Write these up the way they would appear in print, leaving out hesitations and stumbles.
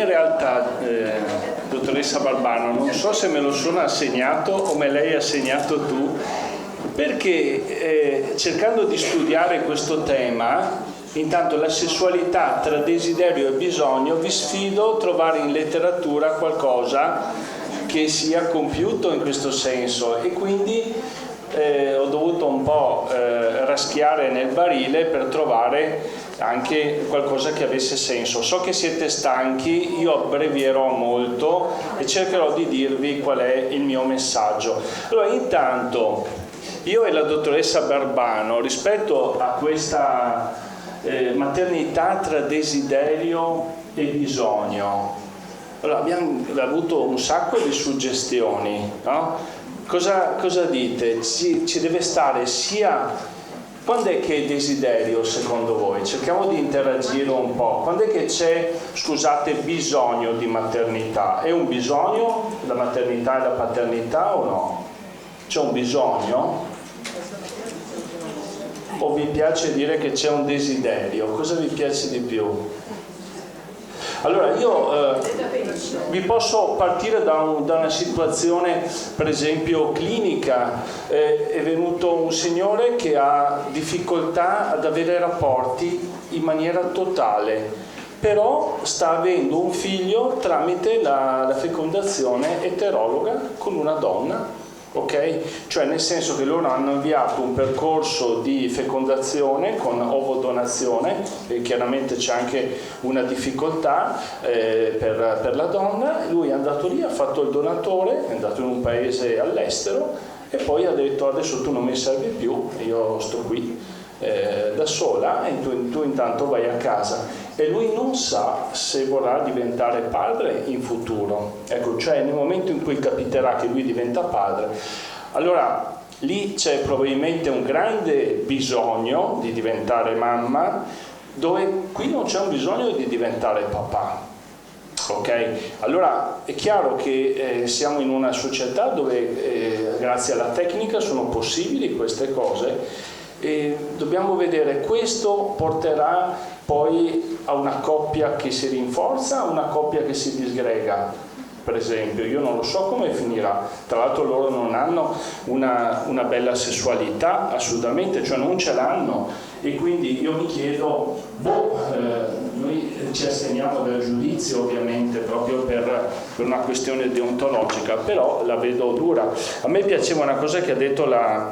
in realtà, dottoressa Barbano, non so se me lo sono assegnato o me l'hai assegnato tu, perché cercando di studiare questo tema, intanto la sessualità tra desiderio e bisogno, vi sfido a trovare in letteratura qualcosa che sia compiuto in questo senso, e quindi ho dovuto un po' raschiare nel barile per trovare anche qualcosa che avesse senso. So che siete stanchi, io abbrevierò molto e cercherò di dirvi qual è il mio messaggio. Allora, intanto, io e la dottoressa Barbano, rispetto a questa maternità tra desiderio e bisogno, allora, abbiamo avuto un sacco di suggestioni, no? Cosa dite? Ci deve stare sia... Quando è che è desiderio secondo voi? Cerchiamo di interagire un po'. Quando è che c'è, scusate, bisogno di maternità? È un bisogno la maternità e la paternità o no? C'è un bisogno? O vi piace dire che c'è un desiderio? Cosa vi piace di più? Allora, io vi posso partire da una situazione, per esempio, clinica. È venuto un signore che ha difficoltà ad avere rapporti in maniera totale, però sta avendo un figlio tramite la fecondazione eterologa con una donna. Ok? Cioè, nel senso che loro hanno avviato un percorso di fecondazione con ovodonazione, e chiaramente c'è anche una difficoltà per la donna. Lui è andato lì, ha fatto il donatore, è andato in un paese all'estero e poi ha detto: adesso tu non mi servi più, io sto qui da sola e tu intanto vai a casa. E lui non sa se vorrà diventare padre in futuro. Ecco, cioè nel momento in cui capiterà che lui diventa padre, allora lì c'è probabilmente un grande bisogno di diventare mamma, dove qui non c'è un bisogno di diventare papà. Ok? Allora è chiaro che siamo in una società dove grazie alla tecnica sono possibili queste cose, e dobbiamo vedere, questo porterà poi a una coppia che si rinforza, a una coppia che si disgrega. Per esempio, io non lo so come finirà. Tra l'altro loro non hanno una bella sessualità, assolutamente, cioè non ce l'hanno, e quindi io mi chiedo, noi ci assegniamo dal giudizio ovviamente proprio per una questione deontologica, però la vedo dura. A me piaceva una cosa che ha detto la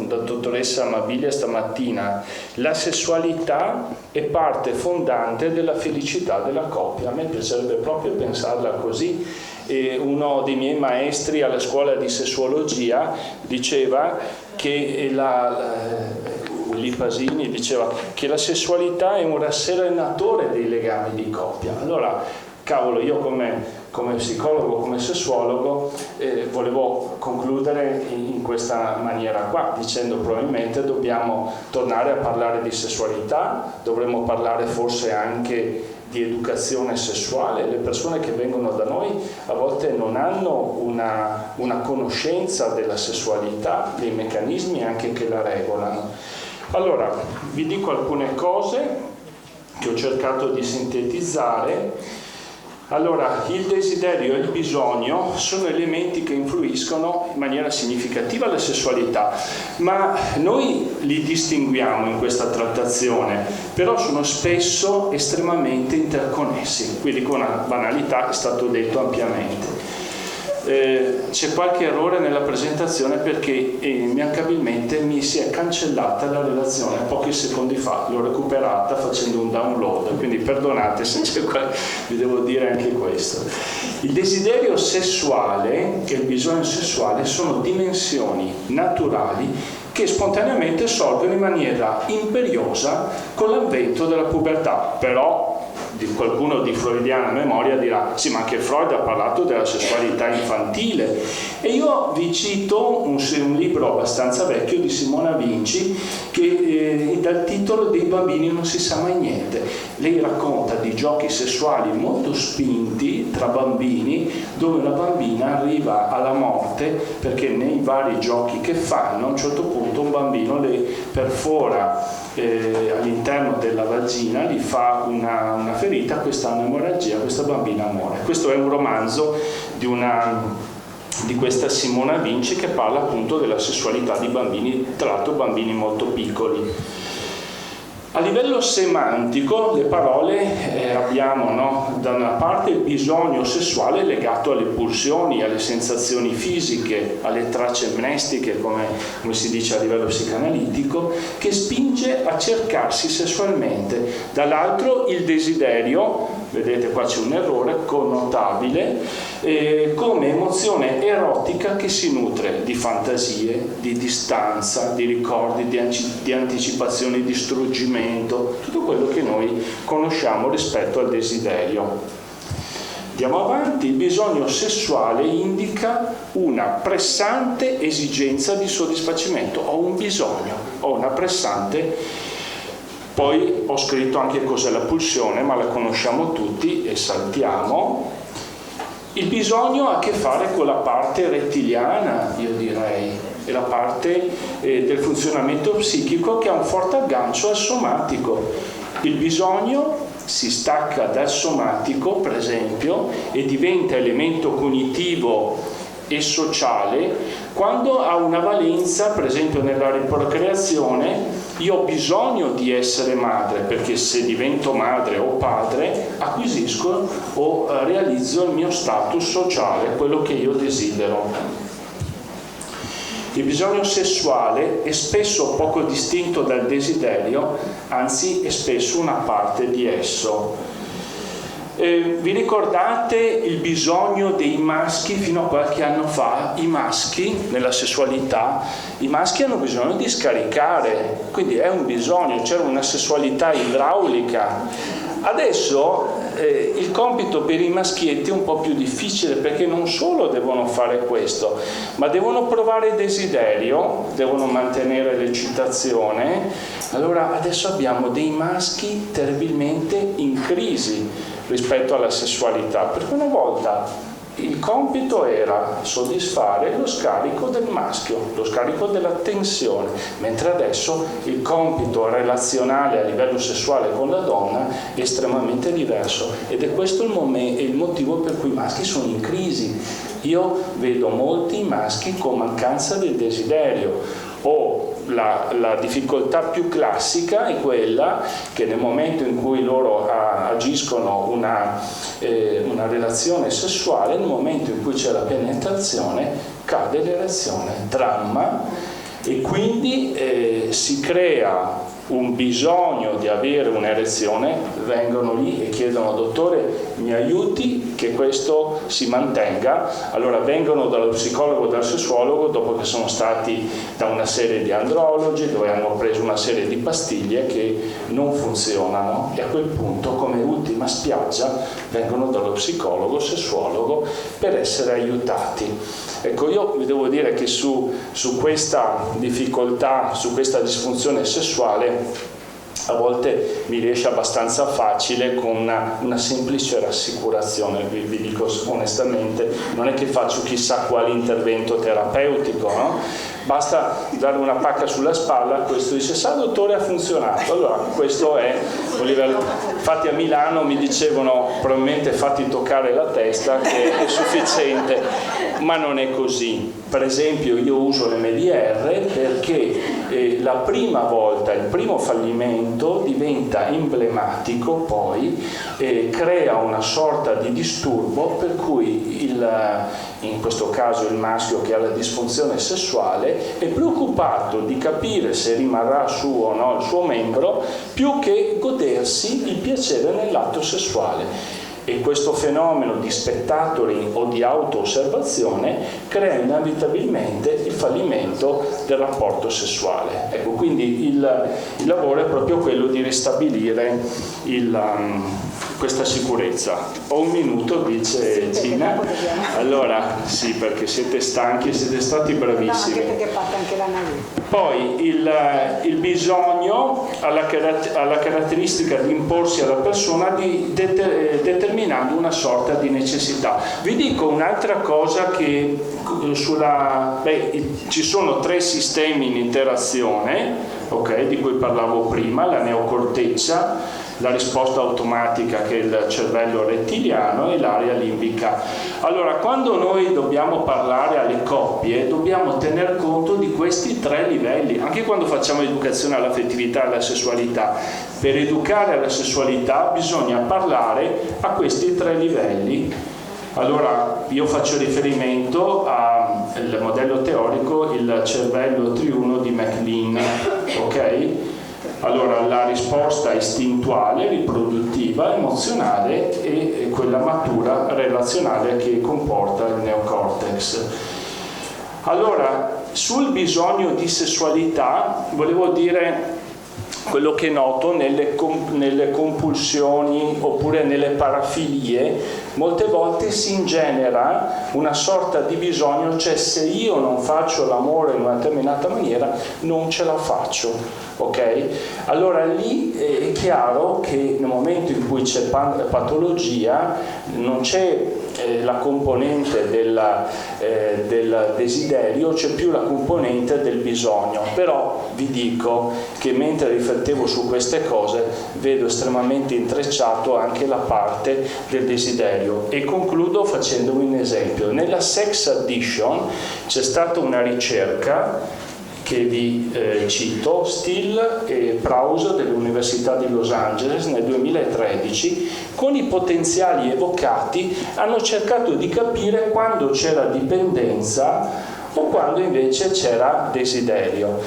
dottoressa Amabilia stamattina: la sessualità è parte fondante della felicità della coppia. A me piacerebbe proprio pensarla così. E uno dei miei maestri alla scuola di sessuologia diceva che Lipasini diceva che la sessualità è un rasserenatore dei legami di coppia. Allora, cavolo, io come psicologo, come sessuologo, volevo concludere in questa maniera qua, dicendo probabilmente dobbiamo tornare a parlare di sessualità, dovremmo parlare forse anche di educazione sessuale. Le persone che vengono da noi a volte non hanno una conoscenza della sessualità, dei meccanismi anche che la regolano. Allora, vi dico alcune cose che ho cercato di sintetizzare. Allora, il desiderio e il bisogno sono elementi che influiscono in maniera significativa la sessualità, ma noi li distinguiamo in questa trattazione, però sono spesso estremamente interconnessi, quindi con una banalità è stato detto ampiamente. C'è qualche errore nella presentazione perché immancabilmente mi si è cancellata la relazione pochi secondi fa, l'ho recuperata facendo un download, quindi perdonate se c'è vi devo dire anche questo. Il desiderio sessuale e il bisogno sessuale sono dimensioni naturali che spontaneamente sorgono in maniera imperiosa con l'avvento della pubertà. Però qualcuno di freudiana memoria dirà: sì, ma anche Freud ha parlato della sessualità infantile. E io vi cito un libro abbastanza vecchio di Simona Vinci che dal titolo Dei bambini non si sa mai niente. Lei racconta di giochi sessuali molto spinti tra bambini, dove una bambina arriva alla morte perché nei vari giochi che fanno a un certo punto un bambino perfora all'interno della vagina, gli fa una ferita, questa ha un'emorragia, questa bambina muore. Questo è un romanzo di questa Simona Vinci, che parla appunto della sessualità di bambini, tra l'altro bambini molto piccoli. A livello semantico, le parole abbiamo, no? Da una parte il bisogno sessuale legato alle pulsioni, alle sensazioni fisiche, alle tracce mnestiche, come si dice a livello psicanalitico, che spinge a cercarsi sessualmente. Dall'altro il desiderio, vedete qua c'è un errore, connotabile, come emozione erotica che si nutre di fantasie, di distanza, di ricordi, di anticipazioni, di struggimento, tutto quello che noi conosciamo rispetto al desiderio. Andiamo avanti. Il bisogno sessuale indica una pressante esigenza di soddisfacimento. Ho un bisogno, ho una pressante. Poi ho scritto anche cos'è la pulsione, ma la conosciamo tutti e saltiamo. Il bisogno ha a che fare con la parte rettiliana, io direi, e la parte del funzionamento psichico, che ha un forte aggancio al somatico. Il bisogno si stacca dal somatico, per esempio, e diventa elemento cognitivo e sociale quando ha una valenza, per esempio nella riprocreazione. Io ho bisogno di essere madre, perché se divento madre o padre acquisisco o realizzo il mio status sociale, quello che io desidero. Il bisogno sessuale è spesso poco distinto dal desiderio, anzi è spesso una parte di esso. Vi ricordate il bisogno dei maschi fino a qualche anno fa? I maschi, nella sessualità, i maschi hanno bisogno di scaricare, quindi è un bisogno, c'era una sessualità idraulica. Adesso il compito per i maschietti è un po' più difficile, perché non solo devono fare questo, ma devono provare desiderio, devono mantenere l'eccitazione. Allora adesso abbiamo dei maschi terribilmente in crisi rispetto alla sessualità, perché una volta il compito era soddisfare lo scarico del maschio, lo scarico della tensione, mentre adesso il compito relazionale a livello sessuale con la donna è estremamente diverso, ed è questo il motivo per cui i maschi sono in crisi. Io vedo molti maschi con mancanza del desiderio, o la difficoltà più classica è quella che nel momento in cui loro agiscono una relazione sessuale, nel momento in cui c'è la penetrazione cade l'erezione, dramma, e quindi si crea un bisogno di avere un'erezione. Vengono lì e chiedono: dottore, mi aiuti che questo si mantenga. Allora vengono dallo psicologo, dal sessuologo, dopo che sono stati da una serie di andrologi, dove hanno preso una serie di pastiglie che non funzionano, e a quel punto, come ultima spiaggia, vengono dallo psicologo, sessuologo, per essere aiutati. Ecco, io vi devo dire che su questa difficoltà, su questa disfunzione sessuale, a volte mi riesce abbastanza facile con una semplice rassicurazione. Vi dico onestamente, non è che faccio chissà quale intervento terapeutico, no? Basta dare una pacca sulla spalla, questo dice: sa dottore, ha funzionato. Allora questo è un livello. Infatti a Milano mi dicevano: probabilmente fatti toccare la testa che è sufficiente, ma non è così. Per esempio io uso l'MDR perché la prima volta, il primo fallimento diventa emblematico, poi crea una sorta di disturbo per cui in questo caso il maschio che ha la disfunzione sessuale è preoccupato di capire se rimarrà suo o no il suo membro, più che godersi il piacere nell'atto sessuale. E questo fenomeno di spectatoring o di auto-osservazione crea inevitabilmente il fallimento del rapporto sessuale. Ecco, quindi il lavoro è proprio quello di ristabilire questa sicurezza. Ho un minuto, dice Gina. Allora, sì, perché siete stanchi e siete stati bravissimi. No, anche perché parte anche l'analisi. Poi il bisogno ha la caratteristica di imporsi alla persona determinando una sorta di necessità. Vi dico un'altra cosa che ci sono 3 sistemi in interazione, okay, di cui parlavo prima: la neocorteccia, la risposta automatica che è il cervello rettiliano e l'area limbica. Allora, quando noi dobbiamo parlare alle coppie dobbiamo tener conto di questi 3 livelli, anche quando facciamo educazione all'affettività e alla sessualità. Per educare alla sessualità bisogna parlare a questi 3 livelli. Allora, io faccio riferimento al modello teorico, il cervello triuno di MacLean, ok? Allora, la risposta istintuale, riproduttiva, emozionale e quella matura, relazionale, che comporta il neocortex. Allora, sul bisogno di sessualità volevo dire quello che noto nelle compulsioni oppure nelle parafilie. Molte volte si ingenera una sorta di bisogno, cioè se io non faccio l'amore in una determinata maniera non ce la faccio, ok? Allora lì è chiaro che nel momento in cui c'è patologia non c'è la componente del desiderio, c'è più la componente del bisogno. Però vi dico che mentre riflettevo su queste cose vedo estremamente intrecciato anche la parte del desiderio, e concludo facendovi un esempio. Nella sex addiction c'è stata una ricerca che vi cito, Steele e Prause dell'Università di Los Angeles nel 2013, con i potenziali evocati hanno cercato di capire quando c'era dipendenza o quando invece c'era desiderio.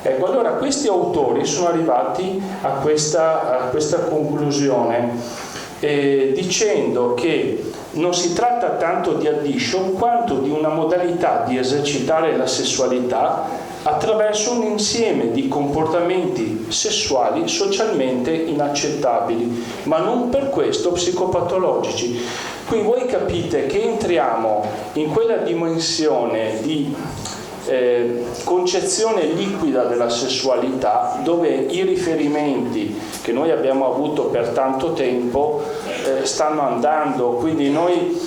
Ecco, allora questi autori sono arrivati a questa conclusione, dicendo che non si tratta tanto di addiction quanto di una modalità di esercitare la sessualità attraverso un insieme di comportamenti sessuali socialmente inaccettabili, ma non per questo psicopatologici. Qui voi capite che entriamo in quella dimensione di concezione liquida della sessualità, dove i riferimenti che noi abbiamo avuto per tanto tempo stanno andando. Quindi noi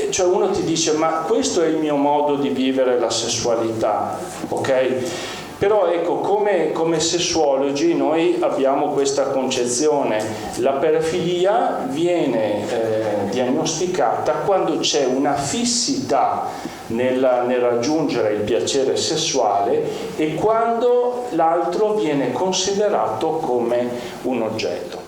cioè uno ti dice: ma questo è il mio modo di vivere la sessualità, ok? Però ecco, come sessuologi noi abbiamo questa concezione: la parafilia viene diagnosticata quando c'è una fissità nel raggiungere il piacere sessuale e quando l'altro viene considerato come un oggetto.